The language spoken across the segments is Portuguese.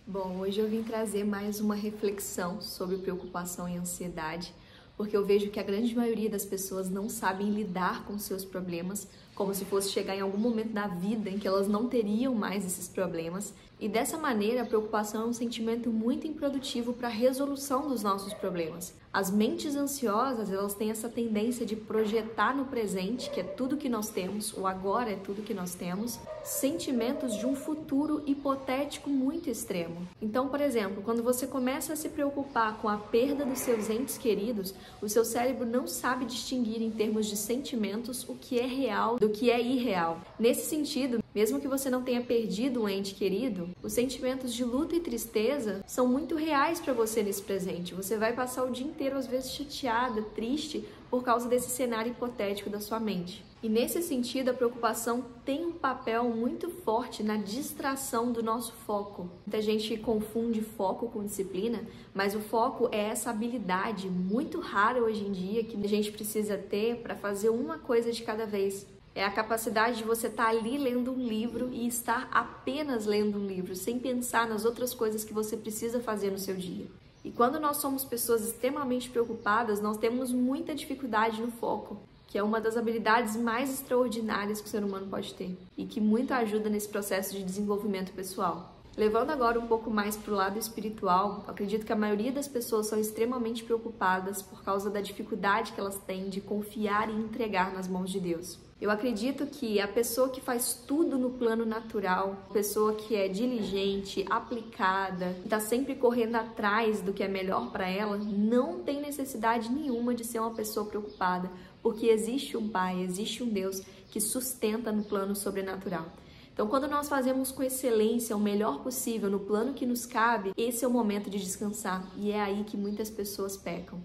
Bom, hoje eu vim trazer mais uma reflexão sobre preocupação e ansiedade, porque eu vejo que a grande maioria das pessoas não sabem lidar com seus problemas, como se fosse chegar em algum momento da vida em que elas não teriam mais esses problemas. E dessa maneira, a preocupação é um sentimento muito improdutivo para a resolução dos nossos problemas. As mentes ansiosas, elas têm essa tendência de projetar no presente, que é tudo que nós temos, o agora é tudo que nós temos, sentimentos de um futuro hipotético muito extremo. Então, por exemplo, quando você começa a se preocupar com a perda dos seus entes queridos, o seu cérebro não sabe distinguir em termos de sentimentos o que é real do que é irreal. Nesse sentido, mesmo que você não tenha perdido um ente querido, os sentimentos de luto e tristeza são muito reais para você nesse presente. Você vai passar o dia inteiro, às vezes, chateada, triste, por causa desse cenário hipotético da sua mente. E nesse sentido, a preocupação tem um papel muito forte na distração do nosso foco. Muita gente confunde foco com disciplina, mas o foco é essa habilidade muito rara hoje em dia que a gente precisa ter para fazer uma coisa de cada vez. É a capacidade de você estar ali lendo um livro e estar apenas lendo um livro, sem pensar nas outras coisas que você precisa fazer no seu dia. E quando nós somos pessoas extremamente preocupadas, nós temos muita dificuldade no foco, que é uma das habilidades mais extraordinárias que o ser humano pode ter e que muito ajuda nesse processo de desenvolvimento pessoal. Levando agora um pouco mais para o lado espiritual, acredito que a maioria das pessoas são extremamente preocupadas por causa da dificuldade que elas têm de confiar e entregar nas mãos de Deus. Eu acredito que a pessoa que faz tudo no plano natural, a pessoa que é diligente, aplicada, está sempre correndo atrás do que é melhor para ela, não tem necessidade nenhuma de ser uma pessoa preocupada, porque existe um Pai, existe um Deus que sustenta no plano sobrenatural. Então, quando nós fazemos com excelência o melhor possível no plano que nos cabe, esse é o momento de descansar. E é aí que muitas pessoas pecam.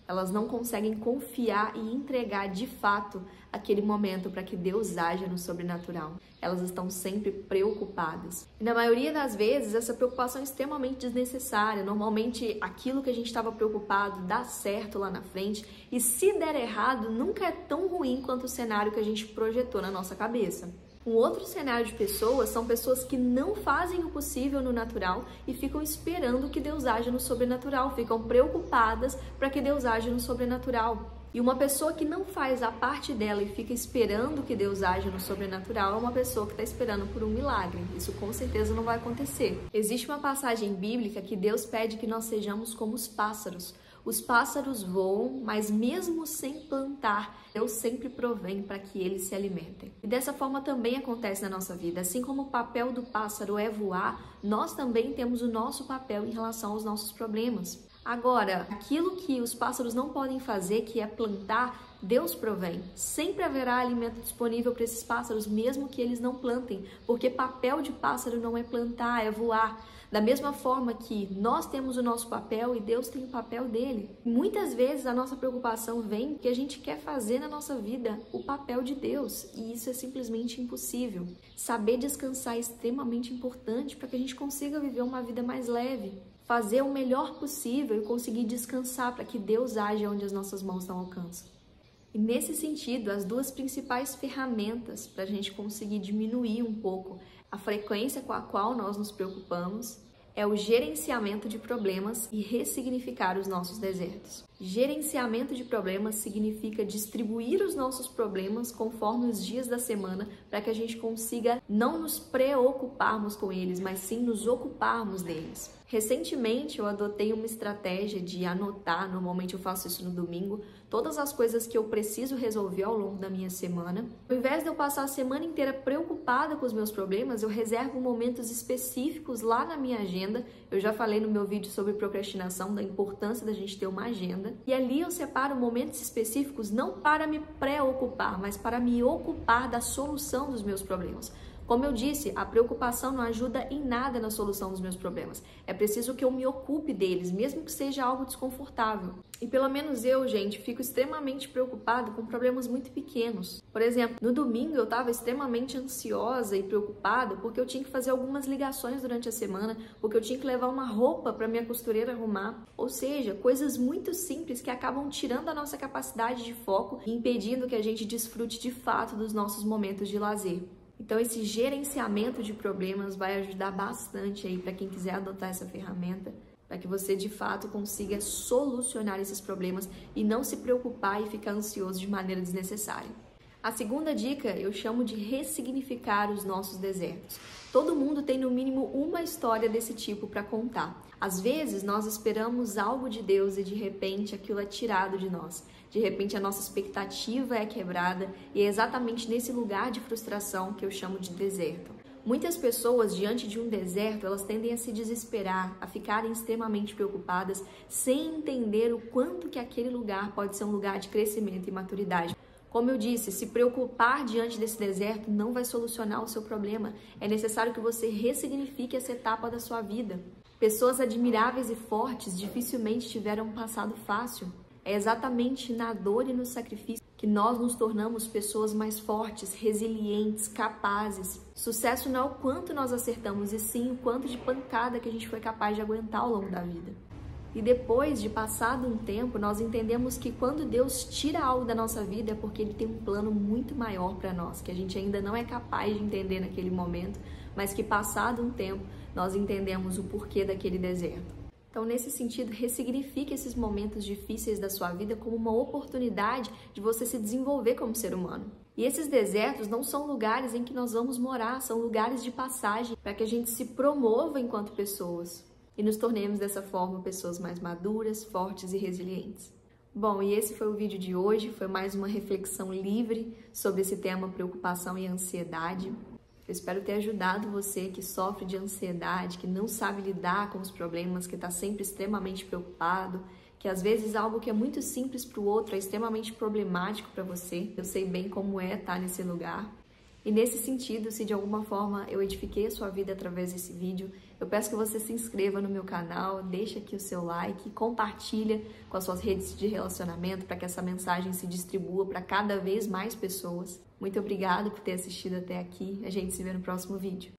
Elas não conseguem confiar e entregar de fato aquele momento para que Deus haja no sobrenatural. Elas estão sempre preocupadas. E na maioria das vezes, essa preocupação é extremamente desnecessária. Normalmente, aquilo que a gente estava preocupado dá certo lá na frente. E se der errado, nunca é tão ruim quanto o cenário que a gente projetou na nossa cabeça. Um outro cenário de pessoas são pessoas que não fazem o possível no natural e ficam esperando que Deus haja no sobrenatural, ficam preocupadas para que Deus haja no sobrenatural. E uma pessoa que não faz a parte dela e fica esperando que Deus haja no sobrenatural é uma pessoa que está esperando por um milagre. Isso com certeza não vai acontecer. Existe uma passagem bíblica que Deus pede que nós sejamos como os pássaros. Os pássaros voam, mas mesmo sem plantar, Deus sempre provém para que eles se alimentem. E dessa forma também acontece na nossa vida. Assim como o papel do pássaro é voar, nós também temos o nosso papel em relação aos nossos problemas. Agora, aquilo que os pássaros não podem fazer, que é plantar, Deus provém. Sempre haverá alimento disponível para esses pássaros, mesmo que eles não plantem, porque papel de pássaro não é plantar, é voar. Da mesma forma que nós temos o nosso papel e Deus tem o papel dele. Muitas vezes a nossa preocupação vem porque a gente quer fazer na nossa vida o papel de Deus e isso é simplesmente impossível. Saber descansar é extremamente importante para que a gente consiga viver uma vida mais leve. Fazer o melhor possível e conseguir descansar para que Deus haja onde as nossas mãos não alcançam. E nesse sentido, as duas principais ferramentas para a gente conseguir diminuir um pouco a frequência com a qual nós nos preocupamos é o gerenciamento de problemas e ressignificar os nossos desertos. Gerenciamento de problemas significa distribuir os nossos problemas conforme os dias da semana para que a gente consiga não nos preocuparmos com eles, mas sim nos ocuparmos deles. Recentemente eu adotei uma estratégia de anotar, normalmente eu faço isso no domingo, todas as coisas que eu preciso resolver ao longo da minha semana. Ao invés de eu passar a semana inteira preocupada com os meus problemas, eu reservo momentos específicos lá na minha agenda. Eu já falei no meu vídeo sobre procrastinação, da importância da gente ter uma agenda. E ali eu separo momentos específicos não para me preocupar, mas para me ocupar da solução dos meus problemas. Como eu disse, a preocupação não ajuda em nada na solução dos meus problemas. É preciso que eu me ocupe deles, mesmo que seja algo desconfortável. E pelo menos eu, gente, fico extremamente preocupada com problemas muito pequenos. Por exemplo, no domingo eu estava extremamente ansiosa e preocupada porque eu tinha que fazer algumas ligações durante a semana, porque eu tinha que levar uma roupa para minha costureira arrumar. Ou seja, coisas muito simples que acabam tirando a nossa capacidade de foco e impedindo que a gente desfrute de fato dos nossos momentos de lazer. Então esse gerenciamento de problemas vai ajudar bastante aí para quem quiser adotar essa ferramenta, para que você de fato consiga solucionar esses problemas e não se preocupar e ficar ansioso de maneira desnecessária. A segunda dica eu chamo de ressignificar os nossos desertos. Todo mundo tem no mínimo uma história desse tipo para contar. Às vezes nós esperamos algo de Deus e de repente aquilo é tirado de nós. De repente a nossa expectativa é quebrada e é exatamente nesse lugar de frustração que eu chamo de deserto. Muitas pessoas diante de um deserto, elas tendem a se desesperar, a ficarem extremamente preocupadas, sem entender o quanto que aquele lugar pode ser um lugar de crescimento e maturidade. Como eu disse, se preocupar diante desse deserto não vai solucionar o seu problema. É necessário que você ressignifique essa etapa da sua vida. Pessoas admiráveis e fortes dificilmente tiveram um passado fácil. É exatamente na dor e no sacrifício que nós nos tornamos pessoas mais fortes, resilientes, capazes. Sucesso não é o quanto nós acertamos, e sim o quanto de pancada que a gente foi capaz de aguentar ao longo da vida. E depois de passado um tempo, nós entendemos que quando Deus tira algo da nossa vida é porque Ele tem um plano muito maior para nós, que a gente ainda não é capaz de entender naquele momento, mas que passado um tempo nós entendemos o porquê daquele deserto. Então, nesse sentido, ressignifique esses momentos difíceis da sua vida como uma oportunidade de você se desenvolver como ser humano. E esses desertos não são lugares em que nós vamos morar, são lugares de passagem para que a gente se promova enquanto pessoas e nos tornemos dessa forma pessoas mais maduras, fortes e resilientes. Bom, e esse foi o vídeo de hoje, foi mais uma reflexão livre sobre esse tema preocupação e ansiedade. Eu espero ter ajudado você que sofre de ansiedade, que não sabe lidar com os problemas, que está sempre extremamente preocupado, que às vezes algo que é muito simples para o outro é extremamente problemático para você. Eu sei bem como é estar nesse lugar. E nesse sentido, se de alguma forma eu edifiquei a sua vida através desse vídeo, eu peço que você se inscreva no meu canal, deixe aqui o seu like, compartilha com as suas redes de relacionamento para que essa mensagem se distribua para cada vez mais pessoas. Muito obrigada por ter assistido até aqui. A gente se vê no próximo vídeo.